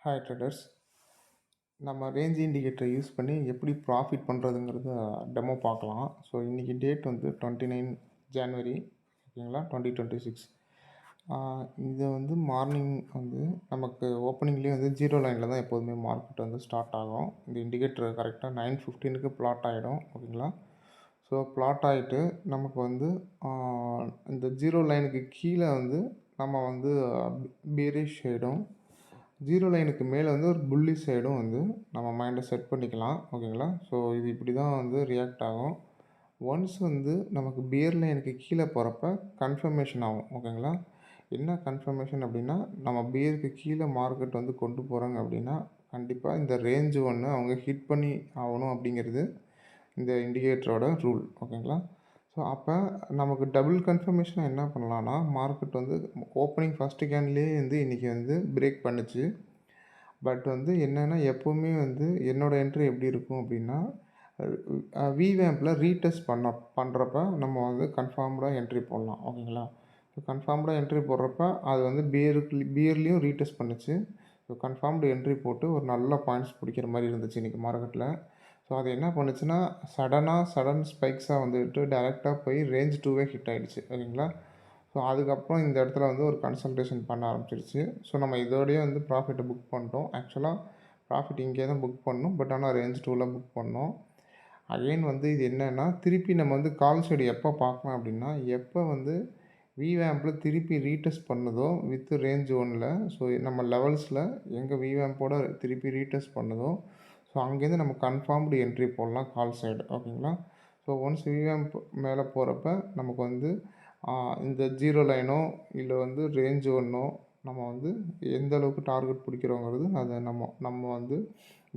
Hi traders. நம்ம range இண்டிகேட்டரை use பண்ணி எப்படி ப்ராஃபிட் பண்ணுறதுங்கிறத டெமோ பார்க்கலாம். ஸோ இன்றைக்கி டேட் வந்து 29 ஜனவரி ஓகேங்களா, 2026. இது வந்து மார்னிங் வந்து நமக்கு ஓப்பனிங்லேயே வந்து 0 லைனில் தான் எப்போதுமே மார்க்கெட் வந்து ஸ்டார்ட் ஆகும். இந்த இண்டிகேட்டர் கரெக்டாக 9:15க்கு பிளாட் ஆகிடும் ஓகேங்களா. ஸோ பிளாட் ஆகிட்டு நமக்கு வந்து இந்த 0 லைனுக்கு கீழே வந்து நம்ம வந்து பீரிஷ் சைடும் 0 லைனுக்கு மேலே வந்து ஒரு புல்லி சைடும் வந்து நம்ம மைண்டை செட் பண்ணிக்கலாம் ஓகேங்களா. ஸோ இது இப்படி தான் வந்து ரியாக்ட் ஆகும். ஒன்ஸ் வந்து நமக்கு பியர் லைனுக்கு கீழே போகிறப்ப கன்ஃபர்மேஷன் ஆகும் ஓகேங்களா. என்ன கன்ஃபர்மேஷன் அப்படின்னா, நம்ம பியருக்கு கீழே மார்க்கெட் வந்து கொண்டு போகிறாங்க அப்படின்னா கண்டிப்பாக இந்த ரேஞ்சு ஒன்று அவங்க ஹிட் பண்ணி ஆகணும் அப்படிங்கிறது இந்த இண்டிகேட்டரோட ரூல் ஓகேங்களா. ஸோ அப்போ நமக்கு டபுள் கன்ஃபர்மேஷன் என்ன பண்ணலான்னா, மார்க்கெட் வந்து ஓப்பனிங் ஃபஸ்ட்டு கேன்லேயே வந்து இன்றைக்கி வந்து பிரேக் பண்ணுச்சு. பட் வந்து என்னென்னா, எப்போவுமே வந்து என்னோடய என்ட்ரி எப்படி இருக்கும் அப்படின்னா, விவேம்பில் ரீடெஸ்ட் பண்ணுறப்ப நம்ம வந்து கன்ஃபார்ம்டாக என்ட்ரி போடலாம் ஓகேங்களா. ஸோ கன்ஃபார்ம்டாக என்ட்ரி போடுறப்ப அது வந்து பியர்லேயும் ரீடெஸ்ட் பண்ணுச்சு. ஸோ கன்ஃபார்ம்டு என்ட்ரி போட்டு ஒரு நல்ல பாயிண்ட்ஸ் பிடிக்கிற மாதிரி இருந்துச்சு இன்றைக்கி மார்க்கெட்டில். ஸோ அது என்ன பண்ணுச்சுன்னா, சடன் ஸ்பைக்ஸாக வந்துட்டு டேரெக்டாக போய் ரேஞ்ச் 2வே ஹிட் ஆகிடுச்சு ஓகேங்களா. ஸோ அதுக்கப்புறம் இந்த இடத்துல வந்து ஒரு கன்சல்டேஷன் பண்ண ஆரம்பிச்சிருச்சு. ஸோ நம்ம இதோடய வந்து ப்ராஃபிட்டை புக் பண்ணிட்டோம். ஆக்சுவலாக ப்ராஃபிட் இங்கே தான் புக் பண்ணணும், பட் ஆனால் ரேஞ்ச் 2வில் புக் பண்ணோம். அகைன் வந்து இது என்னென்னா, திருப்பி நம்ம வந்து கால் சைடு எப்போ பார்க்கலாம் அப்படின்னா, எப்போ வந்து விவேம்பில் திருப்பி ரீடெஸ்ட் பண்ணுதோ வித் ரேஞ்ச் 1ல், ஸோ நம்ம லெவல்ஸில் எங்கே விவேம்போட திருப்பி ரீடெஸ்ட் பண்ணுதோ, ஸோ அங்கேருந்து நம்ம கன்ஃபார்ம்டு என்ட்ரி போடலாம் கால் சைடு ஓகேங்களா. ஸோ ஒன்ஸ் விவேம்ப் மேலே போகிறப்ப நமக்கு வந்து இந்த 0 லைனோ இல்லை வந்து ரேஞ்ச் 1ஓ நம்ம வந்து எந்த அளவுக்கு டார்கெட் பிடிக்கிறோங்கிறது அதை நம்ம வந்து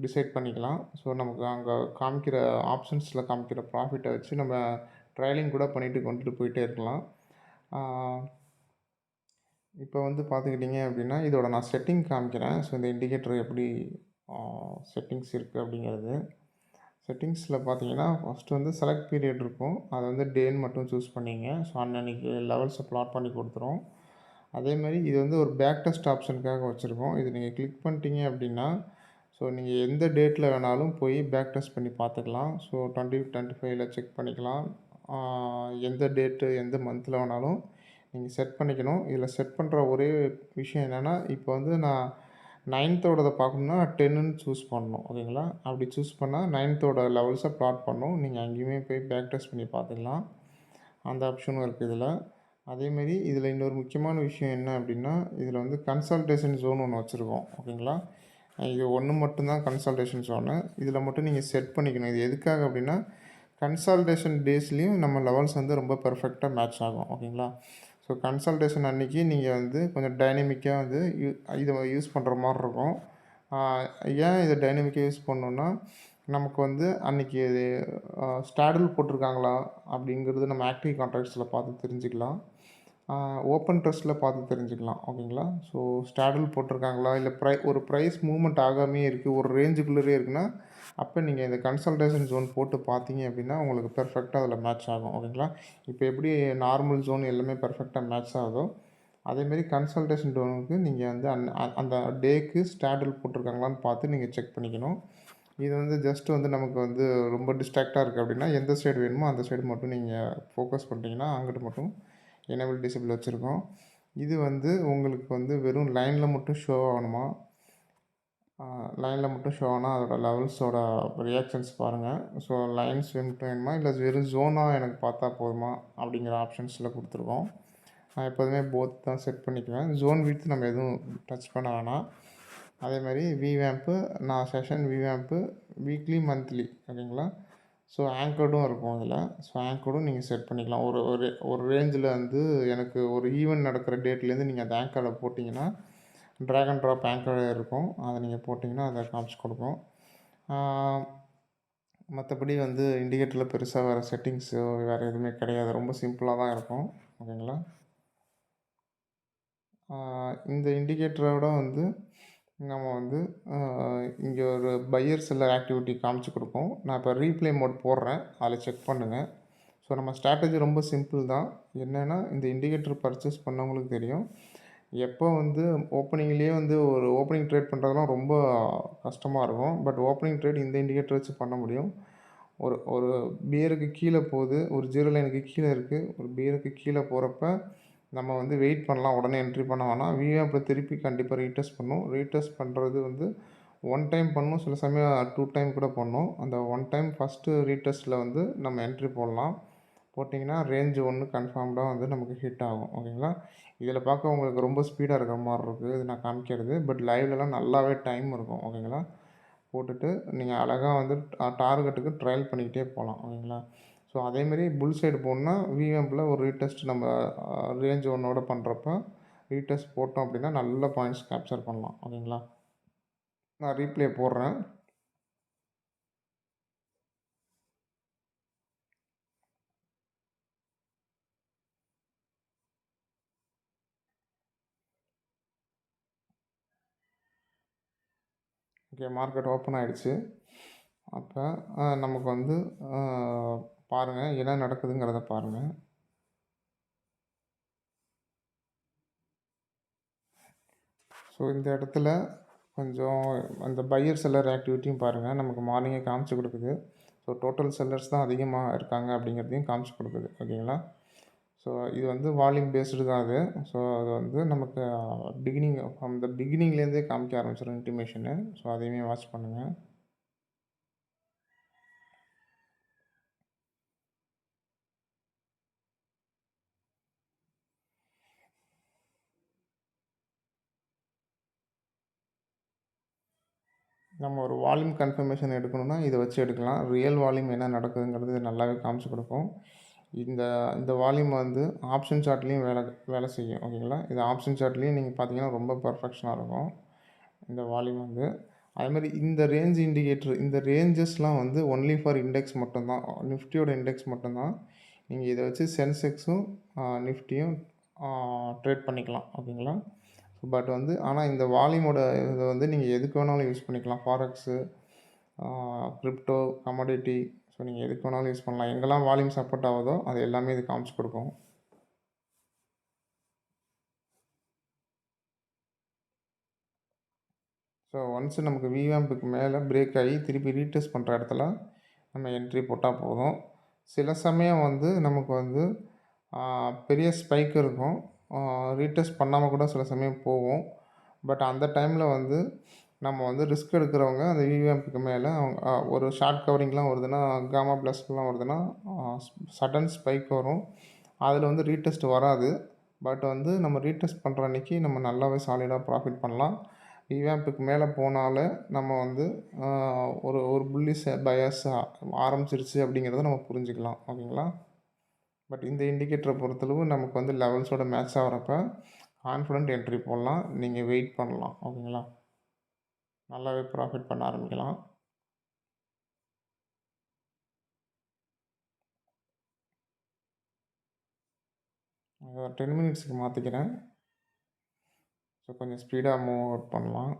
டிசைட் பண்ணிக்கலாம். ஸோ நமக்கு அங்கே காமிக்கிற ஆப்ஷன்ஸில் காமிக்கிற ப்ராஃபிட்டை வச்சு நம்ம ட்ரையலிங் கூட பண்ணிவிட்டு கொண்டுட்டு போயிட்டே இருக்கலாம். இப்போ வந்து பார்த்துக்கிட்டிங்க அப்படின்னா, இதோட நான் செட்டிங் காமிக்கிறேன். ஸோ இந்த இண்டிகேட்டர் எப்படி செட்டிங்ஸ் இருக்குது அப்படிங்கிறது. செட்டிங்ஸில் பார்த்தீங்கன்னா, ஃபஸ்ட்டு வந்து செலக்ட் பீரியட் இருக்கும். அதை வந்து டேன்னு மட்டும் சூஸ் பண்ணிங்க. ஸோ அன்னன்னைக்கு லெவல்ஸை ப்ளாட் பண்ணி கொடுத்துரும். அதேமாதிரி இது வந்து ஒரு பேக் டெஸ்ட் ஆப்ஷனுக்காக வச்சுருக்கோம். இது நீங்கள் கிளிக் பண்ணிட்டீங்க அப்படின்னா, ஸோ நீங்கள் எந்த டேட்டில் வேணாலும் போய் பேக் டெஸ்ட் பண்ணி பார்த்துக்கலாம். ஸோ 2025ல் செக் பண்ணிக்கலாம். எந்த டேட்டு எந்த மந்தில் வேணாலும் நீங்கள் செட் பண்ணிக்கணும். இதில் செட் பண்ணுற ஒரே விஷயம் என்னென்னா, இப்போ வந்து நான் 9த்தோடதை பார்க்கணுன்னா 10ன்னு சூஸ் பண்ணணும் ஓகேங்களா. அப்படி சூஸ் பண்ணால் 9த்தோட லெவல்ஸை ப்ளாட் பண்ணணும். நீங்கள் அங்கேயுமே போய் பேக் டெஸ்ட் பண்ணி பார்த்துக்கலாம். அந்த ஆப்ஷனும் இருக்குது இதில். அதேமாரி இதில் இன்னொரு முக்கியமான விஷயம் என்ன அப்படின்னா, இதில் வந்து கன்சல்டேஷன் ஜோன் ஒன்று வச்சுருக்கோம் ஓகேங்களா. இது ஒன்று மட்டும்தான் கன்சல்டேஷன் ஜோனு. இதில் மட்டும் நீங்கள் செட் பண்ணிக்கணும். இது எதுக்காக அப்படின்னா, கன்சல்டேஷன் டேஸ்லேயும் நம்ம லெவல்ஸ் வந்து ரொம்ப பெர்ஃபெக்டாக மேட்ச் ஆகும் ஓகேங்களா. ஸோ கன்சல்டேஷன் அன்றைக்கி நீங்கள் வந்து கொஞ்சம் டைனமிக்காக வந்து இதை யூஸ் பண்ணுற மாதிரி இருக்கும். ஏன் இதை டைனமிக்காக யூஸ் பண்ணணுன்னா, நமக்கு வந்து அன்றைக்கி இது ஸ்டாடில் போட்டிருக்காங்களா அப்படிங்கிறது நம்ம ஆக்டிவ் கான்ட்ராக்ட்ஸில் பார்த்து தெரிஞ்சுக்கலாம். ஓப்பன் ட்ரஸ்ட்டில் பார்த்து தெரிஞ்சுக்கலாம் ஓகேங்களா. ஸோ ஸ்டாடில் போட்டிருக்காங்களா, இல்லை ஒரு ப்ரைஸ் மூவ்மெண்ட் ஆகாமையே இருக்குது, ஒரு ரேஞ்சுக்குள்ளே இருக்குன்னா, அப்போ நீங்கள் இந்த கன்சல்டேஷன் ஜோன் போட்டு பார்த்தீங்க அப்படின்னா உங்களுக்கு பெர்ஃபெக்டாக அதில் மேட்ச் ஆகும் ஓகேங்களா. இப்போ எப்படி நார்மல் ஜோன் எல்லாமே பெர்ஃபெக்டாக மேட்ச் ஆகுதோ, அதேமாரி கன்சல்டேஷன் ஜோனுக்கு நீங்கள் வந்து அந்த டேக்கு ஸ்டாடில் போட்டிருக்காங்களான்னு பார்த்து நீங்கள் செக் பண்ணிக்கணும். இது வந்து ஜஸ்ட் வந்து நமக்கு வந்து ரொம்ப டிஸ்ட்ராக்டாக இருக்குது அப்படின்னா, எந்த சைடு வேணுமோ அந்த சைடு மட்டும் நீங்கள் ஃபோக்கஸ் பண்ணிட்டீங்கன்னா அங்கிட்டு மட்டும் எனேபிள் டிசேபிள் வச்சுருக்கோம். இது வந்து உங்களுக்கு வந்து வெறும் லைனில் மட்டும் ஷோ ஆகணுமா, லைனில் மட்டும் ஷோ ஆனால் அதோட லெவல்ஸோட ரியாக்ஷன்ஸ் பாருங்கள். ஸோ லைன்ஸ் வேணுமா இல்லை வெறும் ஜோனாக எனக்கு பார்த்தா போதுமா அப்படிங்கிற ஆப்ஷன்ஸில் கொடுத்துருக்கோம். நான் எப்போதுமே போத் தான் செட் பண்ணிக்குவேன். ஜோன் வித் நம்ம எதுவும் டச் பண்ண வேணாம். அதேமாதிரி விவேம்ப்பு நான் செஷன் விவேம்ப்பு வீக்லி மந்த்லி ஓகேங்களா. ஸோ ஆங்கர்டும் இருக்கும் அதில். ஸோ ஆங்கர்டும் நீங்கள் செட் பண்ணிக்கலாம். ஒரு ரேஞ்சில் வந்து எனக்கு ஒரு ஈவெண்ட் நடக்கிற டேட்லேருந்து நீங்கள் அந்த ஆங்கரை போட்டிங்கன்னா ட்ராக் அண்ட் ட்ராப் ஆங்கர் இருக்கும். அதை நீங்கள் போட்டிங்கன்னா அதை காமிச்சு கொடுக்கும். மற்றபடி வந்து இண்டிகேட்டரில் பெருசாக வேறு செட்டிங்ஸோ வேறு எதுவுமே கிடையாது. ரொம்ப சிம்பிளாக தான் இருக்கும் ஓகேங்களா. இந்த இண்டிகேட்டரோட வந்து நம்ம வந்து இங்கே ஒரு பையர் செல்லர் ஆக்டிவிட்டி காமிச்சு கொடுப்போம். நான் இப்போ ரீப்ளே மோட் போடுறேன், அதில் செக் பண்ணுங்கள். ஸோ நம்ம ஸ்ட்ராட்டஜி ரொம்ப சிம்பிள் தான். என்னென்னா, இந்த இண்டிகேட்டர் பர்ச்சேஸ் பண்ணவங்களுக்கு தெரியும். எப்போ வந்து ஓப்பனிங்லேயே வந்து ஒரு ஓப்பனிங் ட்ரேட் பண்ணுறதெல்லாம் ரொம்ப கஷ்டமா இருக்கும். பட் ஓப்பனிங் ட்ரேட் இந்த இண்டிகேட்டர் வச்சு பண்ண முடியும். ஒரு ஒரு பியருக்கு கீழ போகுது. ஒரு 0 லைனுக்கு கீழ இருக்கு. ஒரு பியருக்கு கீழ போறப்ப, நம்ம வந்து வெயிட் பண்ணலாம். உடனே என்ட்ரி பண்ண வேணாம். விஏஎம்ல திருப்பி கண்டிப்பா ரீடெஸ்ட் பண்ணும். ரீடெஸ்ட் பண்றது வந்து 1 டைம் பண்ணும். சில சமயம் 2 டைம் கூட பண்ணும். அந்த 1 டைம் ஃபர்ஸ்ட்டு ரீடெஸ்ட்ல வந்து நம்ம என்ட்ரி போடலாம். போட்டிங்கன்னா ரேஞ்ச் 1 கன்ஃபார்ம்டா வந்து நமக்கு ஹிட் ஆகும். ஓகேங்களா? இதில பார்க்க உங்களுக்கு ரொம்ப ஸ்பீடா இருக்கிற மாரி இருக்கு. இது நான் காமிக்கிறது. பட் லைவ்லலாம் நல்லாவே டைம் இருக்கும். ஓகேங்களா? போட்டுட்டு நீங்க அழகா வந்து டார்கெட்டுக்கு ட்ரையல் பண்ணிக்கிட்டே போலாம். ஓகேங்களா? ஸோ அதேமாரி புல் சைடு போணுனா விவேம்ல ஒரு ரீடெஸ்ட் நம்ம ரேஞ்ச் 1ஓட பண்றப்ப ரீடெஸ்ட் போட்டோம் அப்டின்னா நல்ல பாயிண்ட்ஸ் கேப்சர் பண்ணலாம். ஓகேங்களா? நான் ரீப்ளே போடுறேன். ஓகே மார்க்கெட் ஓப்பன் ஆயிடுச்சு. அப்ப நமக்கு வந்து அ பாருங்க என்ன நடக்குதுங்கிறத பாருங்க. ஸோ இந்த இடத்துல கொஞ்சம் அந்த பையர் செல்லர் ஆக்டிவிட்டியும் பாருங்கள். நமக்கு மார்னிங்கே காமிச்சு கொடுக்குது. ஸோ டோட்டல் செல்லர்ஸ் தான் அதிகமாக இருக்காங்க அப்படிங்கிறதையும் காமிச்சு கொடுக்குது. ஓகேங்களா? ஸோ இது வந்து வால்யூம் பேஸ்டு தான் அது. ஸோ அது வந்து நமக்கு ஃப்ரம் த பிகினிங்லேருந்தே காமிக்க ஆரம்பிச்சிடும் இன்டிமேஷனு. ஸோ அதையுமே வாட்ச் பண்ணுங்கள். நம்ம ஒரு வால்யூம் கன்ஃபர்மேஷன் எடுக்கணும்னா இதை வச்சு எடுக்கலாம். ரியல் வால்யூம் என்ன நடக்குதுங்கிறது நல்லாவே காமிச்சு கொடுக்கும். இந்த இந்த வால்யூம் வந்து ஆப்ஷன் சார்ட்லேயும் வேலை வேலை செய்யும். ஓகேங்களா? இது ஆப்ஷன் சார்ட்லேயும் நீங்கள் பார்த்தீங்கன்னா ரொம்ப பெர்ஃபெக்ஷனாக இருக்கும். இந்த வால்யூம் வந்து அதேமாதிரி இந்த ரேஞ்ச் இண்டிகேட்டர் இந்த ரேஞ்சஸ்லாம் வந்து ஒன்லி ஃபார் இண்டெக்ஸ் மட்டும்தான். நிஃப்டியோட இண்டெக்ஸ் மட்டும்தான். நீங்கள் இதை வச்சு சென்செக்ஸும் நிஃப்டியும் ட்ரேட் பண்ணிக்கலாம். ஓகேங்களா? பட் வந்து ஆனால் இந்த வால்யூமோட இதை வந்து நீங்கள் எதுக்கு வேணாலும் யூஸ் பண்ணிக்கலாம். ஃபாரெக்ஸு, கிரிப்டோ, கமோடிட்டி, ஸோ நீங்கள் எதுக்கு வேணாலும் யூஸ் பண்ணலாம். எங்கெல்லாம் வால்யூம் சப்போர்ட் ஆகுதோ அது எல்லாமே இது காமிச்சு கொடுக்கும். ஸோ ஒன்ஸ் நமக்கு விவேம்புக்கு மேலே பிரேக் ஆகி திருப்பி ரீடெஸ்ட் பண்ணுற இடத்துல நம்ம என்ட்ரி போட்டால் போதும். சில சமயம் வந்து நமக்கு வந்து பெரிய ஸ்பைக் இருக்கும். ரீடெஸ்ட் பண்ணாமல் கூட சில சமயம் போகும். பட் அந்த டைமில் வந்து நம்ம வந்து ரிஸ்க் எடுக்கிறவங்க அந்த விவேம்புக்கு மேலே அவங்க ஒரு ஷார்ட் கவரிங்லாம் வருதுன்னா, காமா ப்ளஸ்லாம் வருதுன்னா சடன் ஸ்பைக் வரும். அதில் வந்து ரீடெஸ்ட் வராது. பட் வந்து நம்ம ரீடெஸ்ட் பண்ணுற அன்றைக்கி நம்ம நல்லாவே சாலிடாக ப்ராஃபிட் பண்ணலாம். ரிவேம்புக்கு மேலே போனாலே நம்ம வந்து ஒரு ஒரு புல்லிஷ் பயாஸ் ஆரம்பிச்சிருச்சு அப்படிங்கிறத நம்ம புரிஞ்சுக்கலாம். ஓகேங்களா? பட் இந்த இண்டிகேட்டரை பொறுத்தளவு நமக்கு வந்து லெவல்ஸோட மேட்ச் ஆகிறப்ப கான்ஃபிடென்ட் என்ட்ரி போடலாம். நீங்கள் வெயிட் பண்ணலாம். ஓகேங்களா? நல்லாவே ப்ராஃபிட் பண்ண ஆரம்பிக்கலாம். ஒரு 10 மினிட்ஸ்க்கு மாற்றிக்கிறேன். ஸோ கொஞ்சம் ஸ்பீடாக மூவ் அவுட் பண்ணலாம்.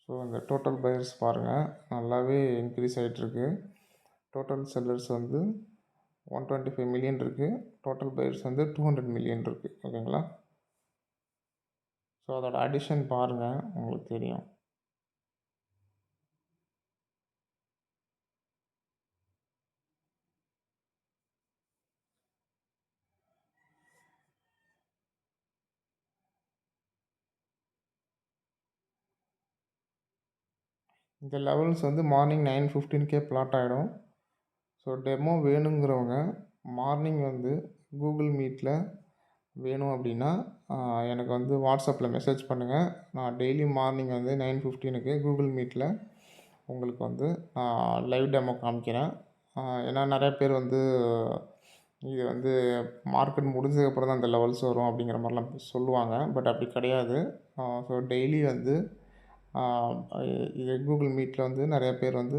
ஸோ இந்த டோட்டல் பையர்ஸ் பாருங்கள் நல்லாவே இன்க்ரீஸ் ஆகிட்டுருக்கு. டோட்டல் செல்லர்ஸ் வந்து 125 மில்லியன் இருக்குது. டோட்டல் பையர்ஸ் வந்து 200 மில்லியன் இருக்குது. ஓகேங்களா? ஸோ அதோட அடிஷன் பாருங்கள் உங்களுக்கு தெரியும். இந்த லெவல்ஸ் வந்து மார்னிங் 9:15க்கே பிளாட் ஆகிடும். ஸோ டெமோ வேணுங்கிறவங்க மார்னிங் வந்து கூகுள் மீட்டில் வேணும் அப்படின்னா எனக்கு வந்து வாட்ஸ்அப்பில் மெசேஜ் பண்ணுங்கள். நான் டெய்லி மார்னிங் வந்து 9:15க்கு கூகுள் மீட்டில் உங்களுக்கு வந்து லைவ் டெமோ காமிக்கிறேன். ஏன்னா நிறைய பேர் வந்து இது வந்து மார்க்கெட் முடிஞ்சதுக்கப்புறம் தான் இந்த லெவல்ஸ் வரும் அப்படிங்கிற மாதிரிலாம் சொல்லுவாங்க. பட் அப்படி கிடையாது. ஸோ டெய்லி வந்து இது கூகுள் மீட்டில் வந்து நிறைய பேர் வந்து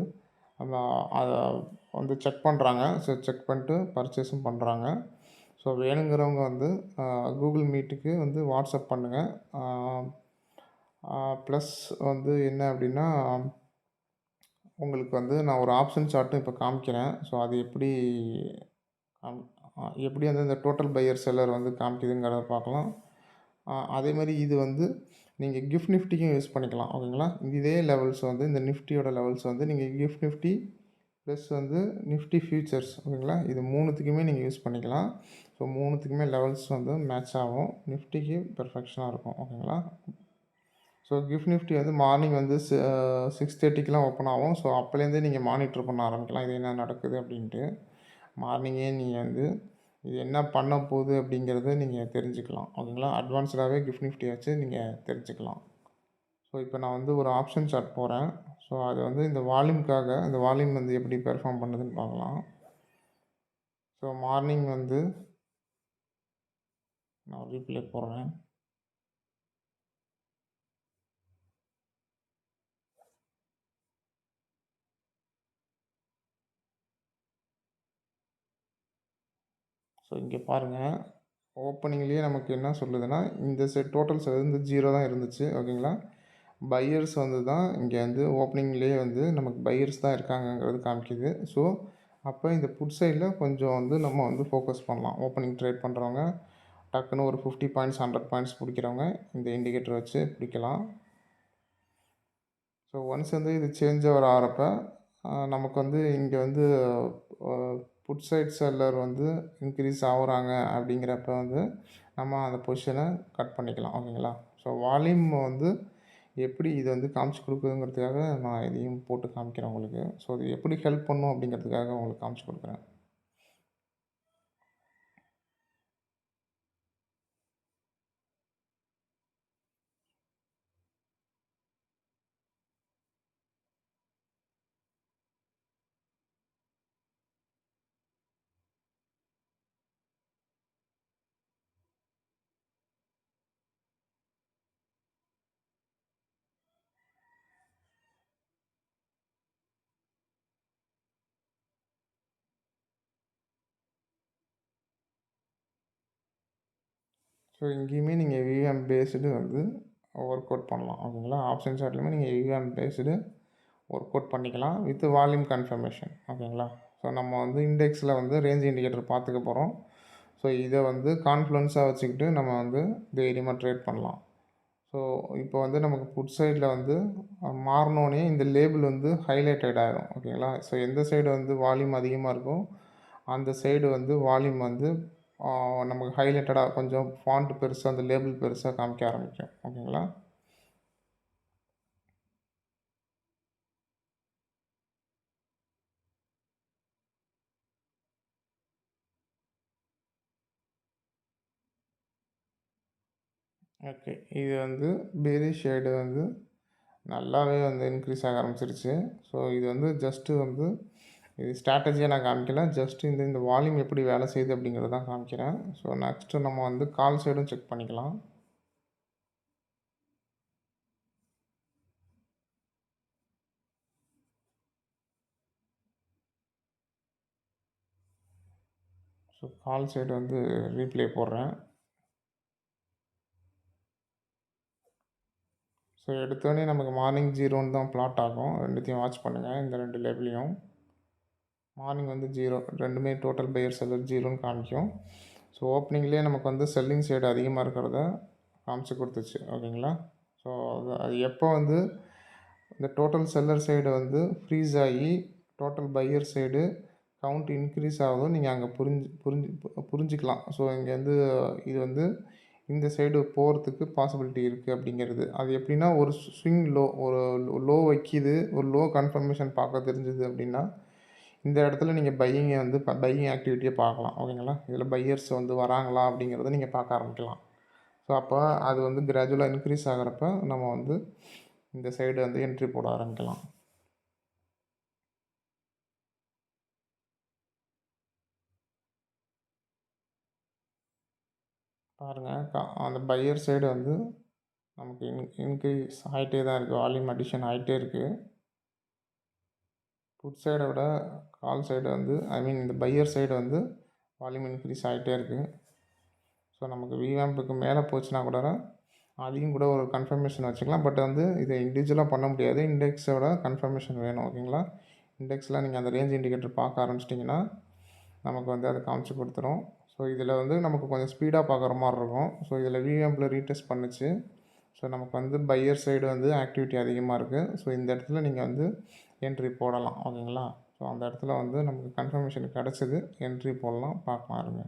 அதை வந்து செக் பண்ணுறாங்க. ஸோ செக் பண்ணிட்டு பர்ச்சேஸும் பண்ணுறாங்க. ஸோ ஸோ வேணுங்கிறவங்க வந்து கூகுள் மீட்டுக்கு வந்து வாட்ஸ்அப் பண்ணுங்கள். ப்ளஸ் வந்து என்ன அப்படின்னா, உங்களுக்கு வந்து நான் ஒரு ஆப்ஷன் சார்ட்டும் இப்போ காமிக்கிறேன். ஸோ அது காம் எப்படி வந்து இந்த டோட்டல் பையர் செல்லர் வந்து காமிக்குதுங்கிறத பார்க்கலாம். அதேமாதிரி இது வந்து நீங்கள் கிஃப்ட் நிஃப்டிக்கும் யூஸ் பண்ணிக்கலாம். ஓகேங்களா? இதே லெவல்ஸ் வந்து இந்த நிஃப்டியோட லெவல்ஸ் வந்து நீங்கள் கிஃப்ட் நிஃப்டி ப்ளஸ் வந்து நிஃப்டி ஃபியூச்சர்ஸ், ஓகேங்களா? இது 3த்துக்குமே நீங்கள் யூஸ் பண்ணிக்கலாம். ஸோ 3த்துக்குமே லெவல்ஸ் வந்து மேட்ச் ஆகும். நிஃப்டிக்கு பெர்ஃபெக்ஷனாக இருக்கும். ஓகேங்களா? ஸோ கிஃப்ட் நிஃப்டி வந்து மார்னிங் வந்து 6:30க்கெலாம் ஓப்பன் ஆகும். ஸோ அப்போலேருந்தே நீங்கள் மானிட்டர் பண்ண ஆரம்பிக்கலாம். இது என்ன நடக்குது அப்படின்ட்டு. மார்னிங்கே நீங்கள் வந்து இது என்ன பண்ண போகுது அப்படிங்கிறத நீங்கள் தெரிஞ்சுக்கலாம். ஓகேங்களா? அட்வான்ஸ்டாகவே கிஃப்ட் நிஃப்டி வச்சு நீங்கள் தெரிஞ்சுக்கலாம். ஸோ இப்போ நான் வந்து ஒரு ஆப்ஷன் சார்ட் போகிறேன். ஸோ அது வந்து இந்த வால்யூம்க்காக இந்த வால்யூம் வந்து எப்படி பெர்ஃபார்ம் பண்ணுதுன்னு பார்க்கலாம். ஸோ மார்னிங் வந்து நான் ரீப்ளே போடுறேன். ஸோ இங்கே பாருங்கள், ஓப்பனிங்லேயே நமக்கு என்ன சொல்லுதுன்னா, இந்த டோட்டல்ஸ் வந்து 0 தான் இருந்துச்சு. ஓகேங்களா? பையர்ஸ் வந்து தான் இங்கே வந்து ஓப்பனிங்லேயே வந்து நமக்கு பையர்ஸ் தான் இருக்காங்கங்கிறது காமிக்குது. ஸோ அப்போ இந்த புட் சைடில் கொஞ்சம் வந்து நம்ம வந்து ஃபோக்கஸ் பண்ணலாம். ஓப்பனிங் ட்ரேட் பண்ணுறவங்க டக்குன்னு ஒரு 50 பாயிண்ட்ஸ் 100 பாயிண்ட்ஸ் பிடிக்கிறவங்க இந்த இண்டிகேட்டர் வச்சு பிடிக்கலாம். ஸோ ஒன்ஸ் வந்து இது சேஞ்ச் ஓவர் ஆகிறப்ப நமக்கு வந்து இங்கே வந்து புட் சைட் செல்லர் வந்து இன்க்ரீஸ் ஆகுறாங்க அப்படிங்கிறப்ப வந்து நம்ம அந்த பொசிஷனை கட் பண்ணிக்கலாம். ஓகேங்களா? ஸோ வால்யூம் வந்து எப்படி இது வந்து காமிச்சு கொடுக்குதுங்கிறதுக்காக நான் இதையும் போட்டு காமிக்கிறேன் உங்களுக்கு. ஸோ இது எப்படி ஹெல்ப் பண்ணும் அப்படிங்கிறதுக்காக உங்களுக்கு காமிச்சு கொடுக்குறேன். ஸோ இங்கேயுமே நீங்கள் விவிஎம் பேஸ்டு வந்து ஒர்க் அவுட் பண்ணலாம். ஓகேங்களா? ஆப்ஷன் சார்ட்லையுமே நீங்கள் விவிஎம் பேஸ்டு ஒர்க் அவுட் பண்ணிக்கலாம் வித் வால்யூம் கன்ஃபர்மேஷன். ஓகேங்களா? ஸோ நம்ம வந்து இண்டெக்ஸில் வந்து ரேஞ்ச் இண்டிகேட்டர் பார்த்துக்க போகிறோம். ஸோ இதை வந்து கான்ஃப்ளூயன்ஸாக வச்சுக்கிட்டு நம்ம வந்து தைரியமாக ட்ரேட் பண்ணலாம். ஸோ இப்போ வந்து நமக்கு புட் சைடில் வந்து மாறினோடனே இந்த லேபிள் வந்து ஹைலைட்டட் ஆகிடும். ஓகேங்களா? ஸோ எந்த சைடு வந்து வால்யூம் அதிகமாக இருக்கோ அந்த சைடு வந்து வால்யூம் வந்து நமக்கு ஹைலைட்டடாக கொஞ்சம் ஃபாண்ட் பெருசாக அந்த லேபிள் பெருசாக காமிக்க ஆரம்பிக்கும். ஓகேங்களா? ஓகே, இது வந்து பேரிஷ் ஷேடு வந்து நல்லாவே வந்து இன்க்ரீஸ் ஆக ஆரம்பிச்சிருச்சு. ஸோ இது வந்து ஜஸ்ட்டு வந்து இது ஸ்ட்ராட்டஜியாக நான் காமிக்கல. ஜஸ்ட் இந்த வால்யூம் எப்படி வேலை செய்யுது அப்படிங்கிறது தான் காமிக்கிறேன். ஸோ நெக்ஸ்ட்டு நம்ம வந்து கால் சைடும் செக் பண்ணிக்கலாம். ஸோ கால் சைடு வந்து ரீப்ளே போடுறேன். ஸோ எடுத்தோடனே நமக்கு மார்னிங் 0ன்னு தான் ப்ளாட் ஆகும். ரெண்டுத்தையும் வாட்ச் பண்ணுங்கள். இந்த 2 லேபிளையும் மார்னிங் வந்து 0, ரெண்டுமே டோட்டல் பையர் செல்லர் 0ன்னு காமிக்கும். ஸோ ஓப்பனிங்லேயே நமக்கு வந்து செல்லிங் சைடு அதிகமாக இருக்கிறத காமிச்சு கொடுத்துச்சு. ஓகேங்களா? ஸோ அது எப்போ வந்து இந்த டோட்டல் செல்லர் சைடு வந்து ஃப்ரீஸ் ஆகி total buyer side count increase ஆகுதும் நீங்கள் அங்கே புரிஞ்சுக்கலாம். ஸோ இங்கே வந்து இது வந்து இந்த சைடு போகிறதுக்கு பாசிபிலிட்டி இருக்குது அப்படிங்கிறது. அது எப்படின்னா ஒரு ஸ்விங் லோ, ஒரு லோ வைக்கிது, ஒரு லோ கன்ஃபர்மேஷன் பார்க்க தெரிஞ்சுது அப்படின்னா இந்த இடத்துல நீங்கள் பையிங்கை வந்து பையிங் ஆக்டிவிட்டியை பார்க்கலாம். ஓகேங்களா? இதில் பையர்ஸ் வந்து வராங்களா அப்படிங்கிறத நீங்கள் பார்க்க ஆரம்பிக்கலாம். ஸோ அப்போ அது வந்து கிராஜுவலாக இன்க்ரீஸ் ஆகிறப்ப நம்ம வந்து இந்த சைடு வந்து என்ட்ரி போட ஆரம்பிக்கலாம். பாருங்கள், அந்த பையர் சைடு வந்து நமக்கு இன்க்ரீஸ் ஆகிட்டே தான் இருக்குது. வால்யூம் அடிஷன் ஆகிட்டே இருக்குது. புட் சைடை விட கால் சைடு வந்து இந்த பையர் சைடு வந்து வால்யூம் இன்க்ரீஸ் ஆகிட்டே இருக்குது. ஸோ நமக்கு விவேம்புக்கு மேலே போச்சுன்னா கூட அதையும் கூட ஒரு கன்ஃபர்மேஷன் வச்சுக்கலாம். பட் வந்து இதை இண்டிவிஜுவலாக பண்ண முடியாது. இண்டெக்ஸோட கன்ஃபர்மேஷன் வேணும். ஓகேங்களா? இண்டெக்ஸில் நீங்கள் அந்த ரேஞ்ச் இண்டிகேட்டர் பார்க்க ஆரம்பிச்சிட்டிங்கன்னா நமக்கு வந்து அதை காமிச்சு கொடுத்துரும். ஸோ இதில் வந்து நமக்கு கொஞ்சம் ஸ்பீடாக பார்க்குற மாதிரி இருக்கும். ஸோ இதில் விவேம்பில் ரீடெஸ்ட் பண்ணுச்சு. ஸோ நமக்கு வந்து பையர் சைடு வந்து ஆக்டிவிட்டி அதிகமாக இருக்குது. ஸோ இந்த இடத்துல நீங்கள் வந்து என்ட்ரி போடலாம். ஓகேங்களா? ஸோ அந்த இடத்துல வந்து நமக்கு கன்ஃபர்மேஷன் கிடச்சிது. என்ட்ரி போடலாம். பார்க்கலாம் இருங்க.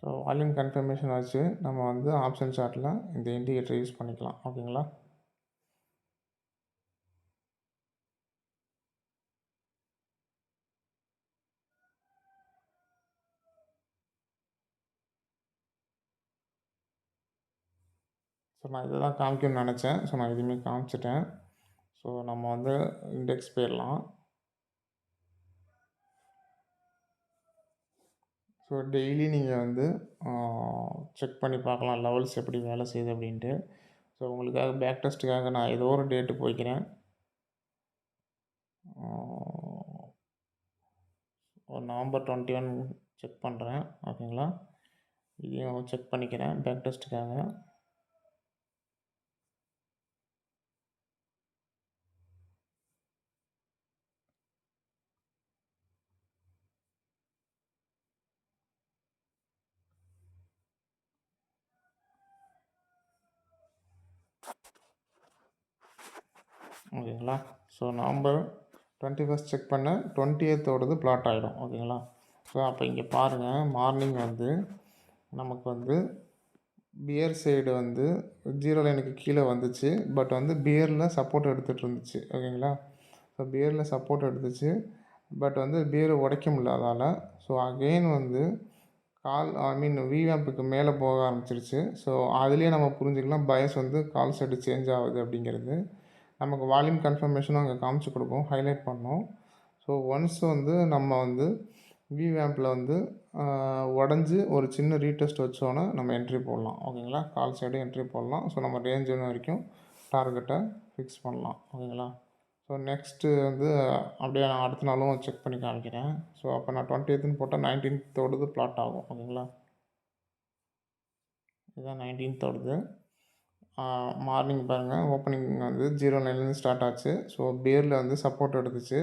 ஸோ வால்யூம் கன்ஃபர்மேஷன் வச்சு நம்ம வந்து ஆப்ஷன் சார்ட்டில் இந்த இண்டிகேட்டர் யூஸ் பண்ணிக்கலாம். ஓகேங்களா? ஸோ நான் இதை தான் காமிக்கணும்னு நினச்சேன். ஸோ நான் எதுவுமே காமிச்சிட்டேன். ஸோ நம்ம வந்து இண்டெக்ஸ் போயிடலாம். ஸோ டெய்லி நீங்கள் வந்து செக் பண்ணி பார்க்கலாம் லெவல்ஸ் எப்படி வேலை செய்யுது அப்படின்ட்டு. ஸோ உங்களுக்காக பேக் டெஸ்ட்டுக்காக நான் ஏதோ ஒரு டேட்டு போய்க்கிறேன். ஒரு நவம்பர் 21 செக் பண்ணுறேன். ஓகேங்களா? இதையும் செக் பண்ணிக்கிறேன் பேக் டெஸ்ட்டுக்காக. ஓகேங்களா? ஸோ நவம்பர் 21 செக் பண்ண 20th பிளாட் ஆகிடும். ஓகேங்களா? ஸோ அப்போ இங்கே பாருங்கள், மார்னிங் வந்து நமக்கு வந்து பியர் சைடு வந்து 0 லைனுக்கு கீழே வந்துச்சு. பட் வந்து பியரில் சப்போர்ட் எடுத்துகிட்டு இருந்துச்சு. ஓகேங்களா? ஸோ பியரில் சப்போர்ட் எடுத்துச்சு. பட் வந்து பியரை உடைக்க முடியல அதால். ஸோ அகெயின் வந்து விவேம்புக்கு மேலே போக ஆரம்பிச்சிருச்சு. ஸோ அதுலேயே நம்ம புரிஞ்சுக்கலாம் பயஸ் வந்து கால் சைடு சேஞ்ச் ஆகுது அப்படிங்கிறது. நமக்கு வால்யூம் கன்ஃபர்மேஷனும் அங்கே காமிச்சு கொடுக்கும், ஹைலைட் பண்ணோம். ஸோ ஒன்ஸ் வந்து நம்ம வந்து விவேம்பில் வந்து உடஞ்சி ஒரு சின்ன ரீடெஸ்ட் வச்சோன்னே நம்ம என்ட்ரி போடலாம். ஓகேங்களா? கால் சைடு என்ட்ரி போடலாம். ஸோ நம்ம ரேஞ்ச் ஒன்று வரைக்கும் டார்கெட்டை ஃபிக்ஸ் பண்ணலாம். ஓகேங்களா? ஸோ நெக்ஸ்ட்டு வந்து அப்படியே நான் அடுத்த நாளும் செக் பண்ணி காமிக்கிறேன். ஸோ அப்போ நான் 20th போட்டால் 19th பிளாட் ஆகும். ஓகேங்களா? இதுதான் 19th. மார்னிங் பாருங்கள், ஓப்பனிங் வந்து 0 லைன்லேருந்து ஸ்டார்ட் ஆச்சு. ஸோ பியரில் வந்து சப்போர்ட் எடுத்துச்சு.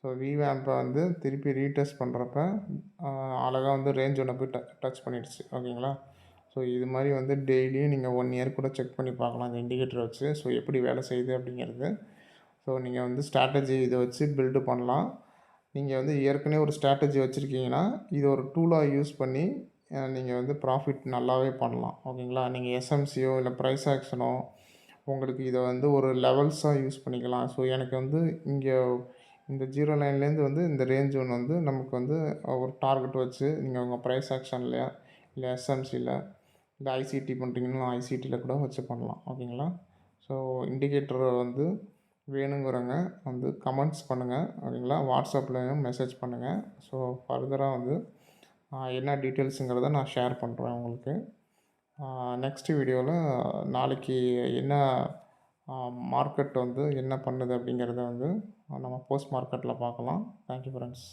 ஸோ விவேம்பை வந்து திருப்பி ரீடெஸ்ட் பண்ணுறப்ப அழகாக வந்து ரேஞ்ச் ஒன்று போய் டச் பண்ணிடுச்சு. ஓகேங்களா? ஸோ இது மாதிரி வந்து டெய்லியும் நீங்கள் 1 இயர் கூட செக் பண்ணி பார்க்கலாம் இந்த இண்டிகேட்டரை வச்சு. ஸோ எப்படி வேலை செய்யுது அப்படிங்கிறது. ஸோ நீங்கள் வந்து ஸ்ட்ராட்டஜி இதை வச்சு பில்டு பண்ணலாம். நீங்கள் வந்து ஏற்கனவே ஒரு ஸ்ட்ராட்டஜி வச்சுருக்கீங்கன்னா இது ஒரு டூலாக யூஸ் பண்ணி நீங்கள் வந்து ப்ராஃபிட் நல்லாவே பண்ணலாம். ஓகேங்களா? நீங்கள் எஸ்எம்சியோ இல்லை ப்ரைஸ் ஆக்ஷனோ உங்களுக்கு இதை வந்து ஒரு லெவல்ஸாக யூஸ் பண்ணிக்கலாம். ஸோ எனக்கு வந்து இங்கே இந்த 0 லைன்லேருந்து வந்து இந்த ரேஞ்ச் ஒன்று வந்து நமக்கு வந்து ஒரு டார்கெட் வச்சு நீங்கள் உங்கள் ப்ரைஸ் ஆக்ஷனில் இல்லை எஸ்எம்சியில் இல்லை ஐசிடி பண்ணுறீங்கன்னா ஐசிடியில் கூட வச்சு பண்ணலாம். ஓகேங்களா? ஸோ இண்டிகேட்டரை வந்து வேணுங்கிறவங்க வந்து கமெண்ட்ஸ் பண்ணுங்கள். ஓகேங்களா? வாட்ஸ்அப்லேயும் மெசேஜ் பண்ணுங்கள். ஸோ ஃபர்தராக வந்து என்ன டீட்டெயில்ஸுங்கிறத நான் ஷேர் பண்ணுறேன் உங்களுக்கு. நெக்ஸ்ட்டு வீடியோவில் நாளைக்கு என்ன மார்க்கெட் வந்து என்ன பண்ணுது அப்படிங்கிறத வந்து நம்ம போஸ்ட் மார்க்கெட்டில் பார்க்கலாம். Thank you friends.